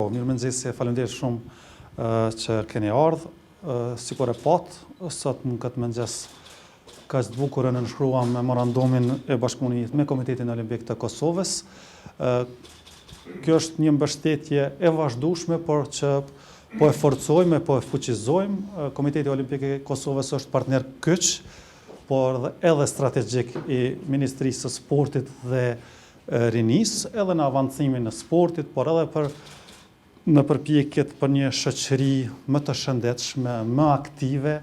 Mirëmëngjesi, faleminderit shumë që keni ardhur. Sikur e pat, sot në këtë mëngjes kaq të bukur e nënshkruam memorandumin e bashkëpunimit me Komitetin Olimpik të Kosovës. Kjo është një mbështetje e vazhdueshme, por që po e forcojmë, po e fuqizojmë. Komiteti Olimpik i Kosovës është partner kyç, por edhe strategjik i Ministrisë së Sportit dhe Rinisë, edhe në avancimin e sportit, por edhe në përpjekjet për një shoqëri më të shëndetshme, më aktive.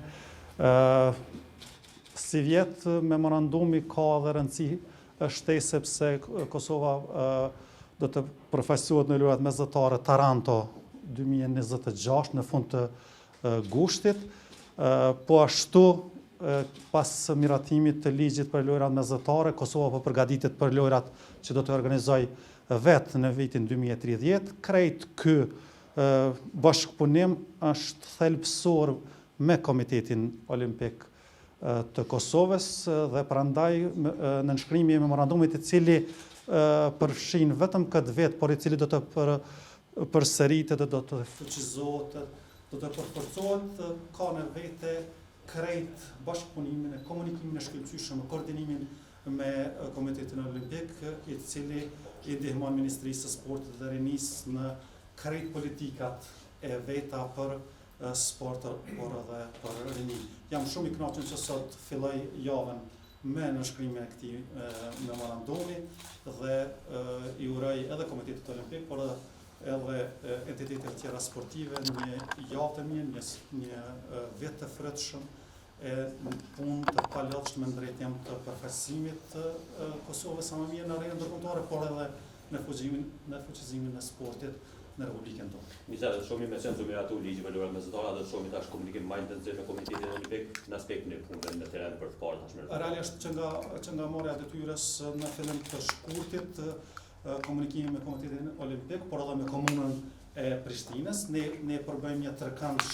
Si vjet, memorandumi ka edhe rëndësi shtesë sepse Kosova do të përfaqësohet në lojrat mesdhetare Taranto 2026 në fund të gushtit. Po ashtu, pas miratimit të ligjit për lojrat mesdhetare, Kosova po përgatitet për lojrat që do të organizojë vetë në vitin 2030. Krejt ky bashkëpunim është thelbësor me Komitetin Olimpik të Kosovës dhe prandaj në nënshkrimi i memorandumit, i cili përfshin vetëm këtë vetë, por i cili do të përsëritet dhe do të fuqizohet, do të përforcohet, ka në vete krejt bashkëpunimin e komunikimin e shkëlqyeshëm, koordinimin me Komitetin Olimpik, i cili i ndihmon Ministrisë së Sportit dhe Rinisë në krejt politikat e veta për sport, por edhe për rini. Jam shumë i kënaqur që sot filloj javën me nënshkrimin e këtij memorandumi dhe i uroj edhe Komitetit Olimpik, por edhe entitetet e tjera sportive një javë të mirë, një vit të frytshëm e në punë të palodhshme në drejtim të përfaqësimit të Kosovës sa më mirë në arenën ndërkombëtare, por edhe në fuqizimin e sportit në Republikën tonë. Misal, shohim me sensu miratu ligji për lojrat mesdhetare dhe shohim tash komunikim më intensiv me Komitetin Olimpik në aspektin e punës në terren për sport tashmë. Realisht që nga marrja e detyrës në fillim të shkurtit, komunikimi me Komitetin Olimpik, por edhe me komunën e Prishtinës, ne përbëjmë një tërkënd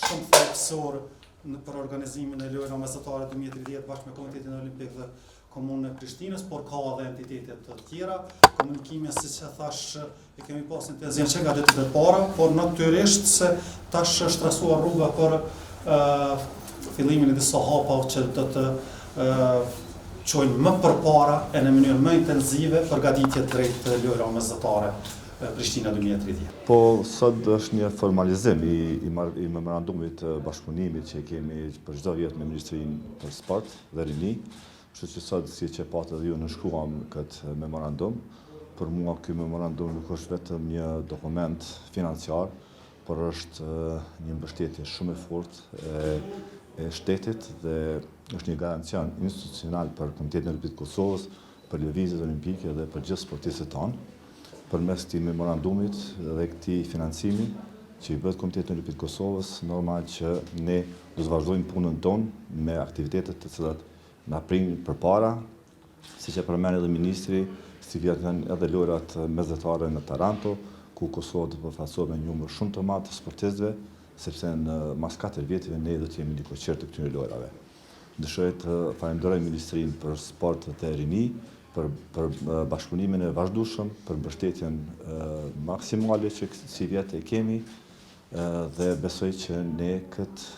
shumë thelbësor për organizimin e lojrave mesdhetare 2030 bashkë me Komitetin Olimpik dhe komunën e Prishtinës, por ka edhe entitetet të tjera. Komunikimi, siç e thash, e kemi pas intensiv që nga ditët e para, por natyrisht se tash është trastuar rruga për fillimin e disa hapave që do të çojnë më përpara e në mënyrë më intensive përgatitjet drejt lojrave mesdhetare Prishtina 2030. Po, sot është një formalizim i memorandumit të bashkëpunimit që kemi për çdo vjet me Ministrinë për Sport dhe Rini. Kështu që sot, si që patë edhe ju nënshkruam këtë memorandum, për mua ky memorandum nuk është vetëm një dokument financiar, por është një mbështetje shumë e fortë e shtetit dhe është një garancion institucional për Komitetin Olimpik të Kosovës, për lëvizjet olimpike dhe për gjithë sportistët tanë. Përmes këtij memorandumit dhe këtij financimi që i bëhet Komitetit Olimpik të Kosovës, normal që ne do të vazhdojmë punën tonë me aktivitetet të cilat na prin përpara, siç e përmend edhe ministri, si vjen edhe lojrat mesdhetare në Taranto, ku Kosova do të përfaqësohet me një numër shumë të madh të sportistëve, sepse në mas 4 vjetëve ne do të jemi ndikoqër të këtyre lojrave. Dëshiroj të falenderoj Ministrinë për Sport dhe Rini për bashkëpunimin e vazhdueshëm, për mbështetjen maksimale që si vjet e kemi dhe besoj që ne këtë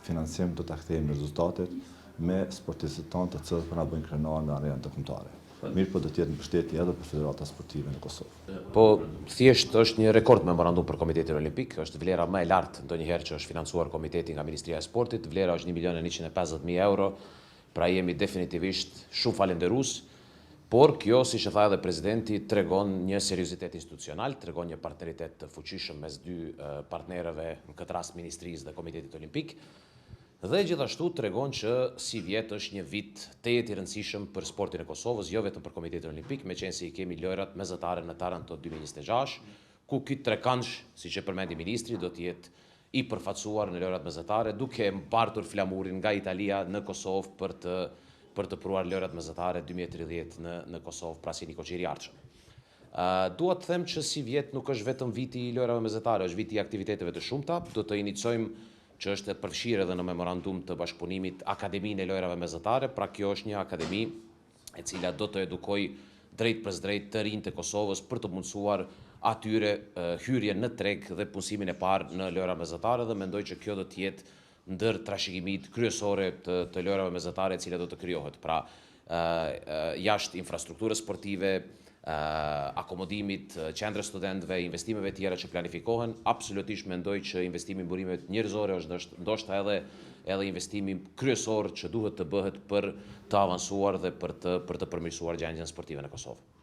financim do ta kthejmë në rezultatet me sportistët tonë të cilët po na bëjnë krenar në arenën ndërkombëtare. mirë po do të jetë mbështetje edhe për Federata Sportive në Kosovë. Po thjesht është një rekord memorandum për Komitetin Olimpik, është vlera më e lartë ndonjëherë që është financuar komiteti nga Ministria e Sportit, vlera është 1.150.000 euro, pra jemi definitivisht shumë falenderues, por kjo, siç e tha edhe presidenti, tregon një seriozitet institucional, tregon një partneritet të fuqishëm mes dy partnerëve, në këtë rast Ministrisë dhe Komitetit Olimpik. Dhe gjithashtu tregon që si vjet është një vit tejet i rëndësishëm për sportin e Kosovës, jo vetëm për Komitetin Olimpik, meqense i kemi lojrat mesatare në Taranto 2026, ku ky trekëndsh, siç e përmendi ministri, do të jetë i përfaqësuar në lojrat mesatare, duke mbartur flamurin nga Italia në Kosovë për të pruar lojrat mesatare 2030 në Kosovë, pra si një koqiri i ardhshëm. Dua të them që si vjet nuk është vetëm viti i lojrave mesatare, është viti i aktiviteteve të shumta, do të iniciojmë që është përfshirë edhe në memorandum të bashkëpunimit Akademinë e Lojrave Mesatare, pra kjo është një akademi e cila do të edukoj drejt për drejt të rinjtë të Kosovës për të mundësuar atyre hyrje në treg dhe punësimin e parë në lojra mesatare dhe mendoj që kjo do të jetë ndër trashëgimit kryesore të lojrave mesatare e cila do të krijohet. Pra jashtë infrastrukturës sportive, akomodimit, qendrës studentëve, investimeve tjera që planifikohen, absolutisht mendoj që investimi në burimet njerëzore është ndoshta edhe investimi kryesor që duhet të bëhet për të avansuar dhe për të përmirësuar gjendjen sportive në Kosovë.